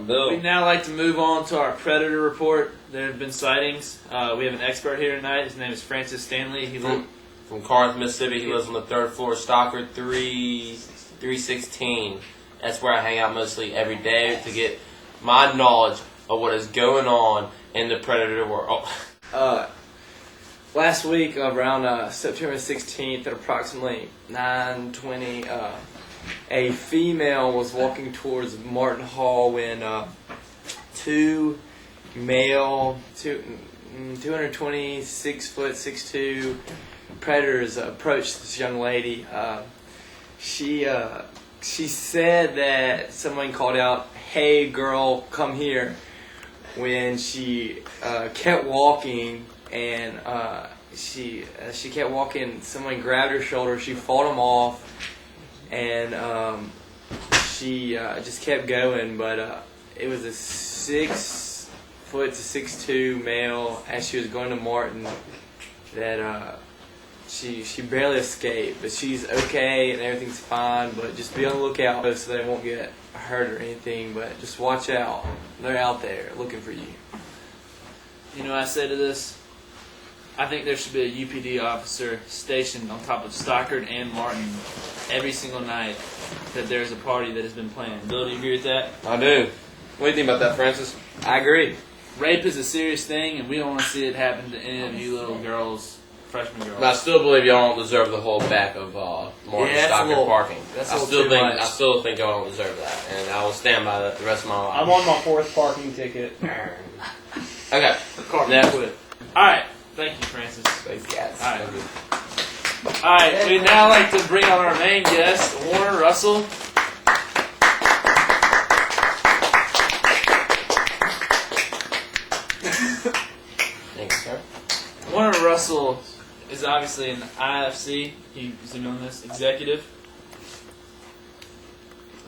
bill. We'd now like to move on to our predator report. There have been sightings. We have an expert here tonight. His name is Francis Stanley. He From Corinth, Mississippi. He lives on the 3rd floor, Stockard 316. That's where I hang out mostly every day to get my knowledge of what is going on in the predator world. Last week, around September 16th at approximately 9:20, a female was walking towards Martin Hall when two male, 226 foot 6'2" predators approached this young lady. She said that someone called out, "Hey girl, come here," when she kept walking. And she kept walking. Someone grabbed her shoulder. She fought him off, and she just kept going. But it was a 6 foot to 6'2" male. As she was going to Martin, that she barely escaped. But she's okay and everything's fine. But just be on the lookout so they won't get hurt or anything. But just watch out. They're out there looking for you. You know what I say to this? I think there should be a UPD officer stationed on top of Stockard and Martin every single night that there's a party that has been planned. Bill, do you agree with that? I do. What do you think about that, Francis? I agree. Rape is a serious thing, and we don't want to see it happen to any of you little girls, freshman girls. But I still believe y'all don't deserve the whole back of Martin Stockard parking. I still think y'all don't deserve that, and I will stand by that the rest of my life. I'm on my 4th parking ticket. Okay. Next. All right. Thank you, Francis. Thanks, guys. All right. We'd now like to bring on our main guest, Warner Russell. Thanks, sir. Warner Russell is obviously an IFC. He's a known this executive.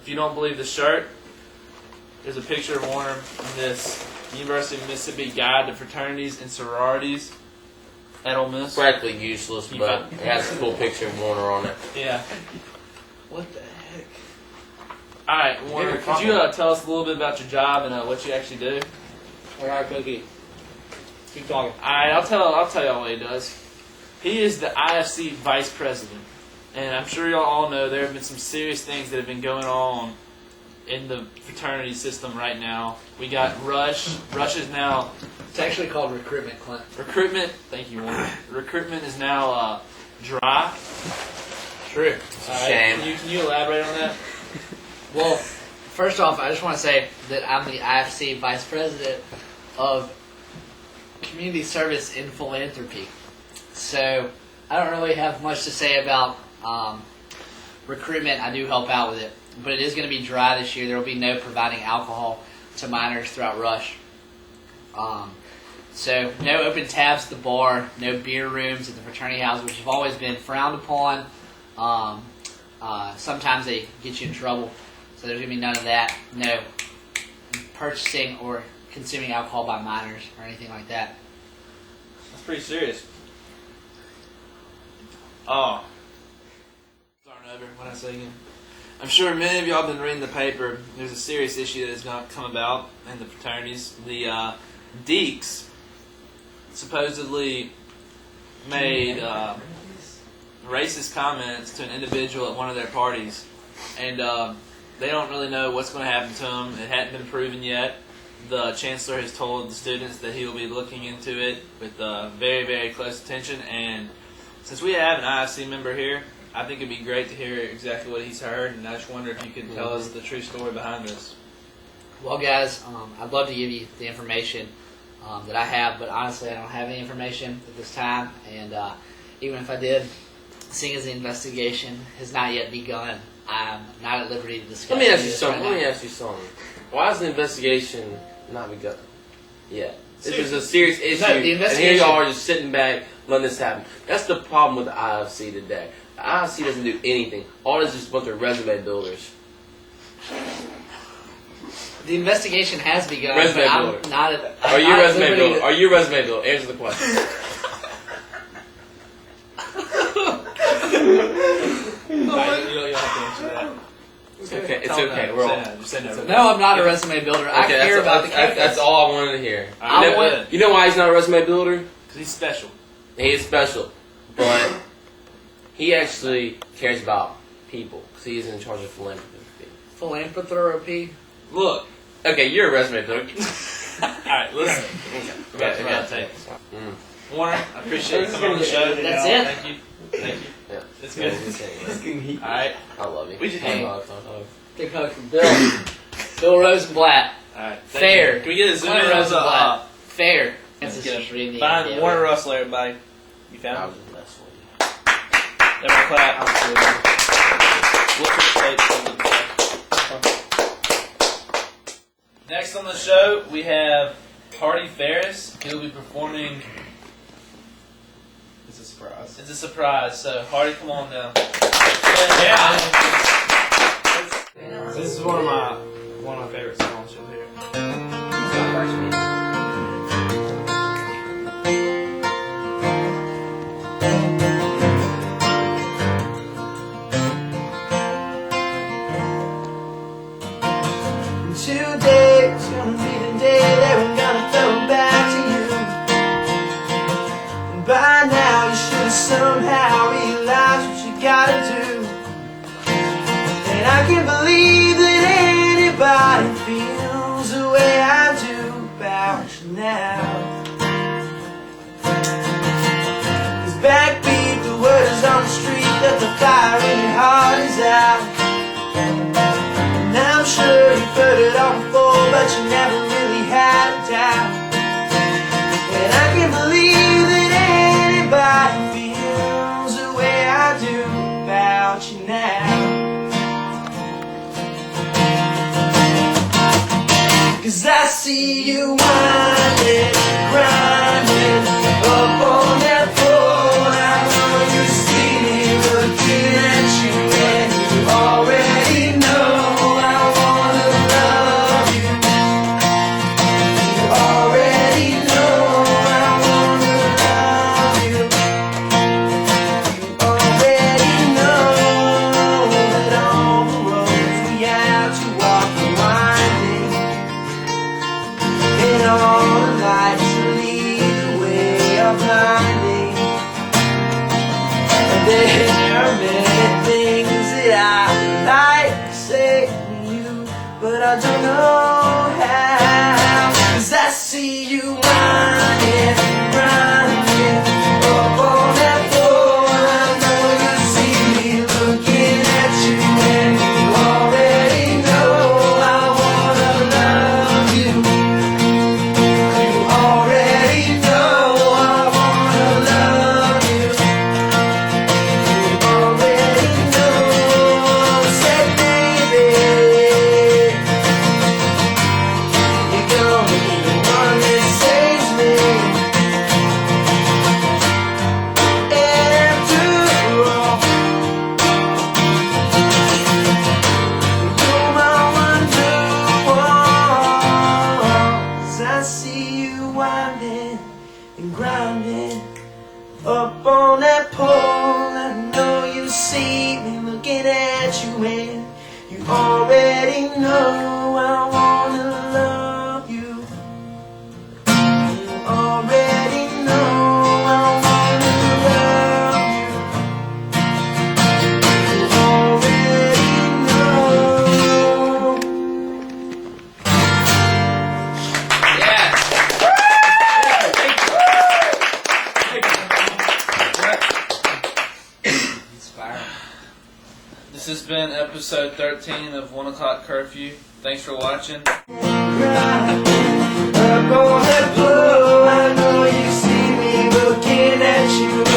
If you don't believe the shirt, there's a picture of Warner in this University of Mississippi Guide to Fraternities and Sororities at Ole Miss. Practically useless, but it has a cool picture of Warner on it. Yeah. What the heck? All right, Warner, could you tell us a little bit about your job and what you actually do? I got a cookie. Keep talking. All right, I'll tell y'all what he does. He is the IFC vice president, and I'm sure y'all all know there have been some serious things that have been going on in the fraternity system right now. We got Rush. Rush is now... It's actually called recruitment, Clint. Recruitment... Thank you, Warner. Recruitment is now dry. True. It's a shame. Can you elaborate on that? Well, first off, I just want to say that I'm the IFC Vice President of Community Service and Philanthropy. So, I don't really have much to say about recruitment. I do help out with it. But it is going to be dry this year. There will be no providing alcohol to minors throughout Rush. So, no open tabs at the bar, no beer rooms at the fraternity house, which have always been frowned upon. Sometimes they get you in trouble. So there's going to be none of that. No purchasing or consuming alcohol by minors or anything like that. That's pretty serious. Oh. Starting over, what did I say again? I'm sure many of y'all have been reading the paper. There's a serious issue that has not come about in the fraternities. The Deeks supposedly made racist comments to an individual at one of their parties. And they don't really know what's going to happen to him. It hadn't been proven yet. The chancellor has told the students that he will be looking into it with very, very close attention. And since we have an IFC member here, I think it'd be great to hear exactly what he's heard. And I just wonder if you could tell us the true story behind this. Well, guys, I'd love to give you the information that I have, but honestly, I don't have any information at this time. And even if I did, seeing as the investigation has not yet begun, I'm not at liberty to discuss. Let me ask you something. Why is the investigation not begun yet? This is a serious issue, No, the and here y'all are just sitting back letting this happen. That's the problem with the IFC today. The IFC doesn't do anything. All it is just a bunch of resume builders. The investigation has begun, Resume but builder. I'm not at Are you a resume builder? Are you a resume builder? Answer the question. You don't have to answer that. It's okay. It's Tell them okay. no. We're Say all. no. Just say no. No, I'm not a resume builder. I Okay, care about the that's campus. all I wanted to hear. I You know, would. you know why he's not a resume builder? Because he's special. He is special, but he actually cares about people because he is in charge of philanthropy. Philanthropy. Look. Okay, you're a resume builder. Alright, listen. Back to my take. Warner, I appreciate you coming on the show. That's it. Thank you. Thank you. Yeah, It's good. Alright. I love you. We just- Hey. Hug. Big hug from Bill. Bill Rosenblatt. Alright. Fair. Can we get a zoom Clint in on the Rosenblatt. Fair. Let's This get is just reading the Find idea. Warner Russell, everybody. You I found him? was the best one. Everyone clap. Look at the tape. Next on the show, we have Hardy Ferris. He'll be performing. It's a surprise. It's a surprise, so Hardy, come on down. This is one of my favorite songs you'll hear. It's my first meeting. Today's gonna be the day that we're gonna throw back to you. And by now you should have somehow realized what you gotta do. And I can't believe that anybody feels the way I do about you now. 'Cause backbeat, the word is on the street that the fire in your heart is out. And I'm sure you've heard it all before, but you never really had a doubt. And I can't believe that anybody feels the way I do about you now. 'Cause I see you whining, grinding up on that pole. I know you see me looking at you, and you already know I wanna love you. You already know I wanna love you. You already know that all the roads we have to walk are winding, and all the lights that lead the way are blinding. And there are many things that I would like to say to you, but I don't know how. 'Cause I see you whining, grinding up on that pole. I know you see me looking at you, and you already know I wanna love you. You already know I wanna love you. You already know. Say, baby, you're gonna be the one that saves me. And after all, you're my wonderwall. 'Cause I see you winding and grinding up on that pole. I know you see me looking at you, and you already know I wanna love you. You already know I wanna love you. You already know. Yes. Inspiring. This has been episode 13 of 1 O'Clock Curfew. Thanks for watching. Right up on that pole. I know you see me looking at you.